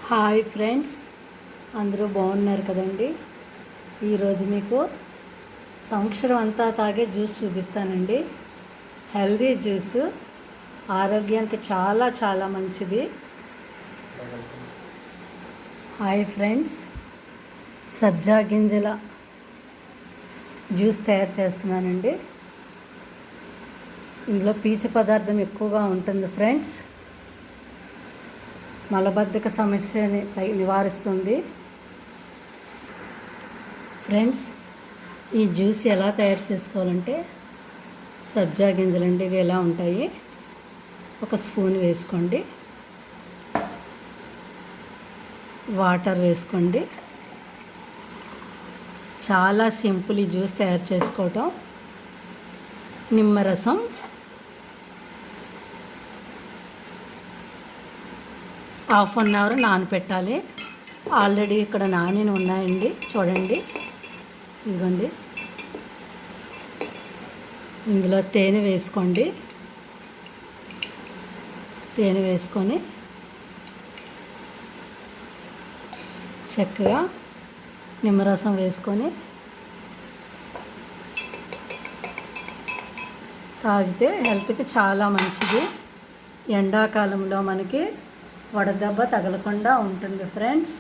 Hi friends, అందరూ బాగున్నారు కదండి. ఈరోజు మీకు సంవత్సరం అంతా తాగే జ్యూస్ చూపిస్తానండి. హెల్దీ జ్యూసు, ఆరోగ్యానికి చాలా చాలా మంచిది. హాయ్ ఫ్రెండ్స్, సబ్జా గింజల జ్యూస్ తయారు చేస్తున్నానండి. ఇందులో పీచు పదార్థం ఎక్కువగా ఉంటుంది ఫ్రెండ్స్. మలబద్ధక సమస్యని నివారిస్తుంది. ఫ్రెండ్స్, ఈ జ్యూస్ ఎలా తయారు చేసుకోవాలంటే, సబ్జా గింజలండి ఇవి ఎలా ఉంటాయి, ఒక స్పూన్ వేసుకోండి, వాటర్ వేసుకోండి. చాలా సింపుల్ ఈ జ్యూస్ తయారు చేసుకోవటం. నిమ్మరసం, హాఫ్ అన్ అవర్ నానపెట్టాలి. ఆల్రెడీ ఇక్కడ నానిన ఉన్నాయండి, చూడండి, ఇదిగోండి. ఇందులో తేనె వేసుకోండి. తేనె వేసుకొని చక్కగా నిమ్మరసం వేసుకొని తాగితే హెల్త్కి చాలా మంచిది. ఎండాకాలంలో మనకి వడదెబ్బ తగలకుండా ఉంటుంది ఫ్రెండ్స్.